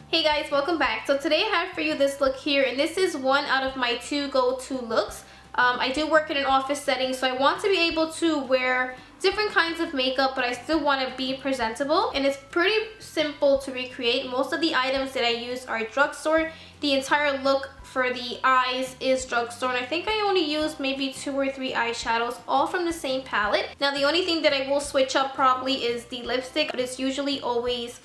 Hey guys, welcome back. So today I have for you this look here, and this is one out of my two go-to looks. I do work in an office setting, so I want to be able to wear different kinds of makeup, but I still want to be presentable, and it's pretty simple to recreate. Most of the items that I use are Drugstore. The entire look for the eyes is Drugstore, and I think I only use maybe 2 or 3 eyeshadows, all from the same palette. Now the only thing that I will switch up probably is the lipstick, but it's usually always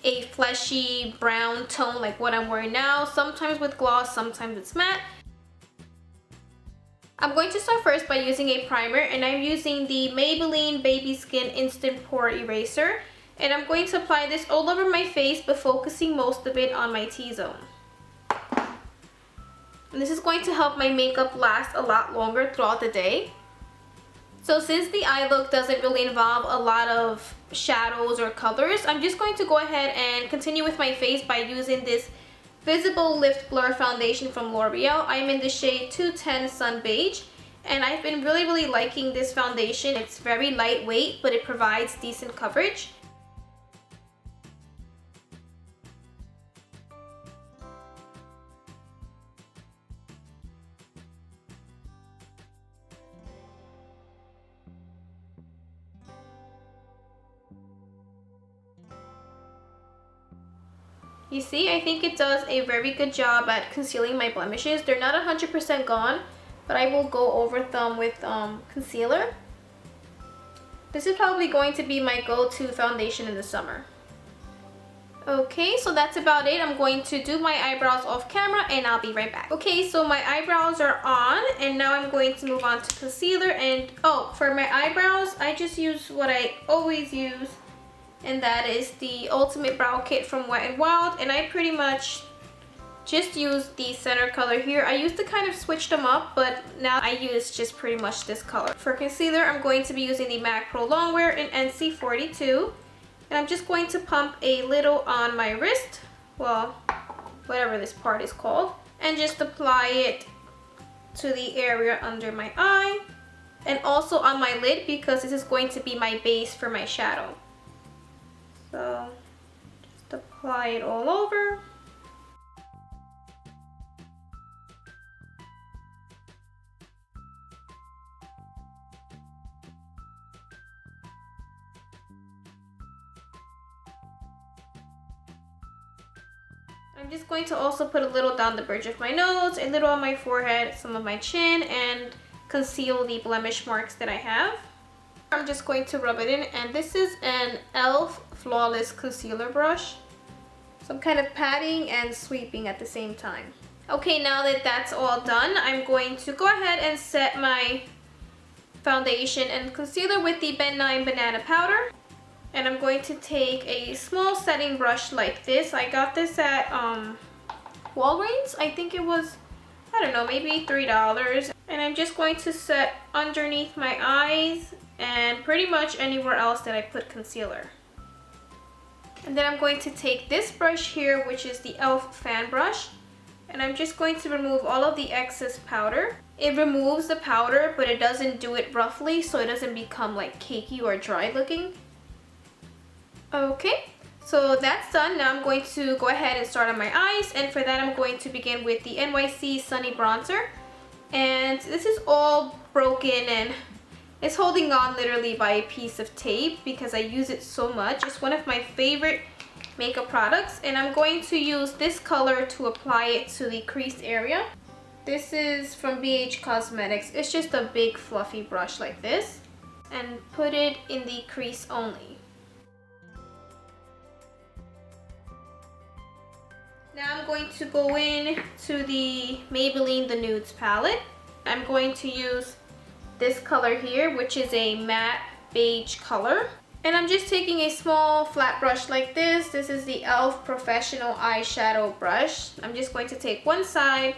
a fleshy brown tone like what I'm wearing now, sometimes with gloss, sometimes it's matte. I'm going to start first by using a primer, and I'm using the Maybelline Baby Skin Instant Pore Eraser, and I'm going to apply this all over my face but focusing most of it on my T-zone. And this is going to help my makeup last a lot longer throughout the day. So since the eye look doesn't really involve a lot of shadows or colors, I'm just going to go ahead and continue with my face by using this Visible Lift Blur foundation from Loreal. I'm in the shade 210 Sun Beige, and I've been really liking this foundation. It's very lightweight, but it provides decent coverage. You see, I think it does a very good job at concealing my blemishes. They're not 100% gone, but I will go over them with concealer. This is probably going to be my go-to foundation in the summer. Okay, so that's about it. I'm going to do my eyebrows off camera and I'll be right back. Okay, so my eyebrows are on, and now I'm going to move on to concealer. And for my eyebrows, I just use what I always use, and that is the Ultimate Brow Kit from Wet n Wild, and I pretty much just use the center color here. I used to kind of switch them up, but now I use just pretty much this color. For concealer, I'm going to be using the MAC Prolongwear in NC42, and I'm just going to pump a little on my wrist, well, whatever this part is called, and just apply it to the area under my eye, and also on my lid, because this is going to be my base for my shadow. So just apply it all over. I'm just going to also put a little down the bridge of my nose, a little on my forehead, some of my chin, and conceal the blemish marks that I have. I'm just going to rub it in, and this is an e.l.f. Flawless Concealer Brush. So I'm kind of patting and sweeping at the same time. Okay, now that that's all done, I'm going to go ahead and set my foundation and concealer with the Nye Banana Powder. And I'm going to take a small setting brush like this. I got this at Walgreens. I think it was, I don't know, maybe $3. And I'm just going to set underneath my eyes and pretty much anywhere else that I put concealer. And then I'm going to take this brush here, which is the e.l.f. fan brush, and I'm just going to remove all of the excess powder. It removes the powder, but it doesn't do it roughly, so it doesn't become like cakey or dry looking. Okay, so that's done. Now I'm going to go ahead and start on my eyes, and for that I'm going to begin with the NYC Sunny Bronzer. And this is all broken and it's holding on literally by a piece of tape because I use it so much. It's one of my favorite makeup products, and I'm going to use this color to apply it to the crease area. This is from Beige Cosmetics. It's just a big fluffy brush like this, and put it in the crease only. Now I'm going to go in to the Maybelline The Nudes palette. I'm going to use this color here, which is a matte beige color. And I'm just taking a small flat brush like this. This is the e.l.f. Professional Eyeshadow Brush. I'm just going to take one side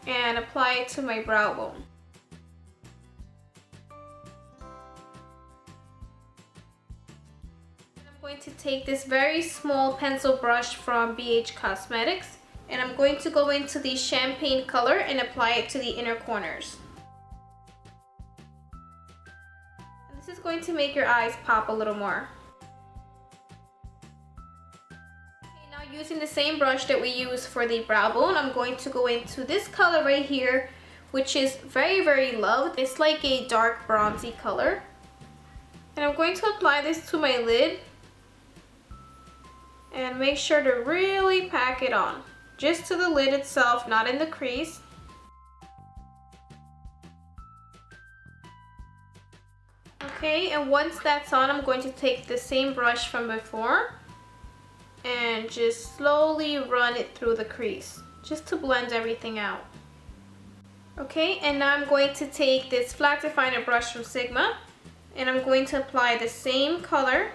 and apply it to my brow bone. I'm going to take this very small pencil brush from Beige Cosmetics, and I'm going to go into the champagne color and apply it to the inner corners. And this is going to make your eyes pop a little more. Using the same brush that we use for the brow bone, I'm going to go into this color right here, which is very loved. It's like a dark bronzy color. And I'm going to apply this to my lid and make sure to really pack it on. Just to the lid itself, not in the crease. Okay, and once that's on, I'm going to take the same brush from before and just slowly run it through the crease, just to blend everything out. Okay, and now I'm going to take this flat definer brush from Sigma, and I'm going to apply the same color.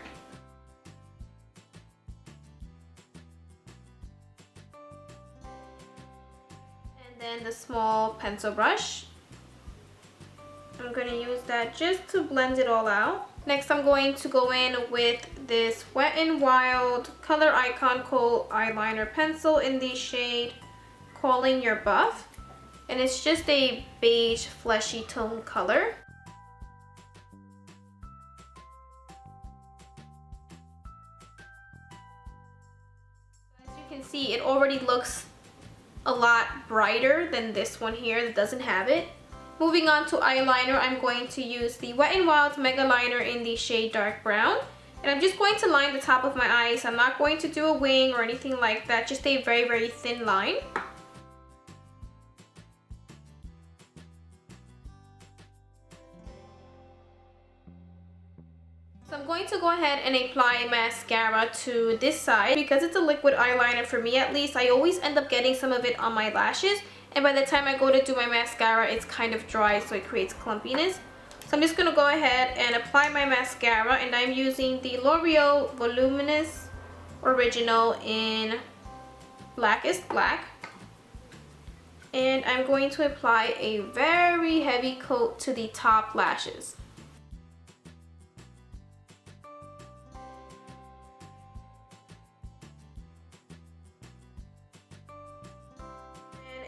And then the small pencil brush. I'm going to use that just to blend it all out. Next, I'm going to go in with this Wet n Wild Color Icon Kohl eyeliner pencil in the shade Calling Your Buff. And it's just a beige fleshy tone color. As you can see, it already looks a lot brighter than this one here that doesn't have it. Moving on to eyeliner, I'm going to use the Wet n Wild Mega Liner in the shade Dark Brown. And I'm just going to line the top of my eyes. I'm not going to do a wing or anything like that, just a very thin line. So I'm going to go ahead and apply mascara to this side. Because it's a liquid eyeliner, for me at least, I always end up getting some of it on my lashes. And by the time I go to do my mascara, it's kind of dry, so it creates clumpiness. So I'm just going to go ahead and apply my mascara. And I'm using the Loreal Voluminous Original in Blackest Black. And I'm going to apply a very heavy coat to the top lashes.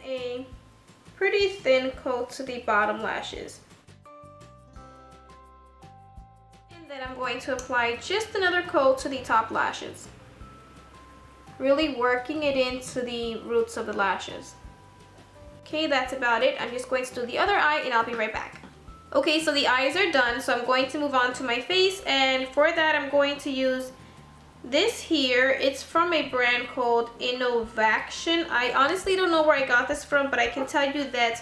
A pretty thin coat to the bottom lashes. And then I'm going to apply just another coat to the top lashes. Really working it into the roots of the lashes. Okay, that's about it. I'm just going to do the other eye and I'll be right back. Okay, so the eyes are done, so I'm going to move on to my face, and for that I'm going to use this here. It's from a brand called Innovaction. I honestly don't know where I got this from, but I can tell you that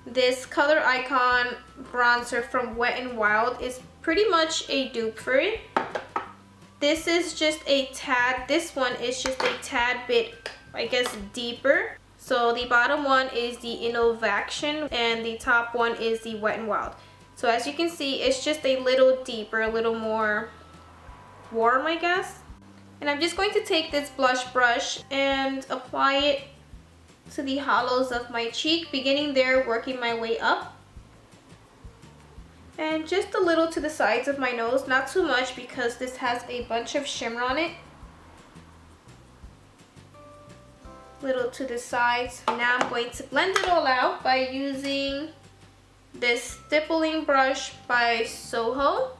this Color Icon Bronzer from Wet n Wild is pretty much a dupe for it. This is just a tad, this one is just a tad bit, I guess, deeper. So the bottom one is the Innovaction and the top one is the Wet n Wild. So as you can see, it's just a little deeper, a little more warm, I guess. And I'm just going to take this blush brush and apply it to the hollows of my cheek, beginning there, working my way up. And just a little to the sides of my nose, not too much because this has a bunch of shimmer on it. Little to the sides. Now I'm going to blend it all out by using this stippling brush by Soho.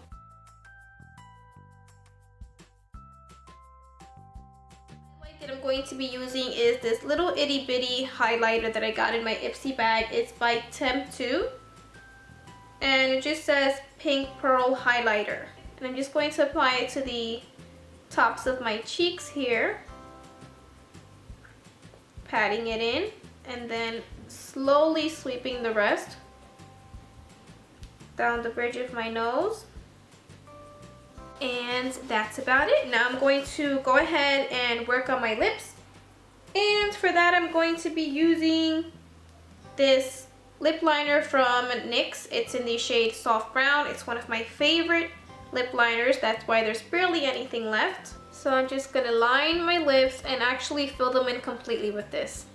I'm going to be using is this little itty bitty highlighter that I got in my Ipsy bag. It's by Temp2 and it just says Pink Pearl Highlighter, and I'm just going to apply it to the tops of my cheeks here, patting it in and then slowly sweeping the rest down the bridge of my nose. And that's about it. Now I'm going to go ahead and work on my lips. And for that, I'm going to be using this lip liner from NYX. It's in the shade Soft Brown. It's one of my favorite lip liners. That's why there's barely anything left. So I'm just going to line my lips and actually fill them in completely with this.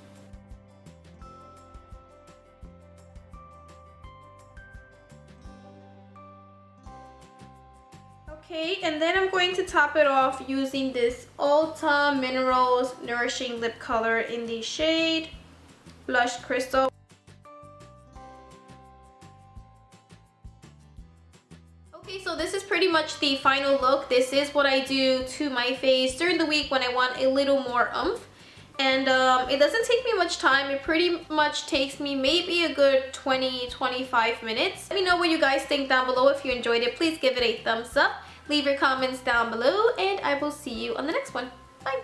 Okay, and then I'm going to top it off using this Ulta Minerals Nourishing Lip Color in the shade Blush Crystal. Okay, so this is pretty much the final look. This is what I do to my face during the week when I want a little more oomph. And it doesn't take me much time. It pretty much takes me maybe a good 20-25 minutes. Let me know what you guys think down below. If you enjoyed it, please give it a thumbs up. Leave your comments down below, and I will see you on the next one. Bye!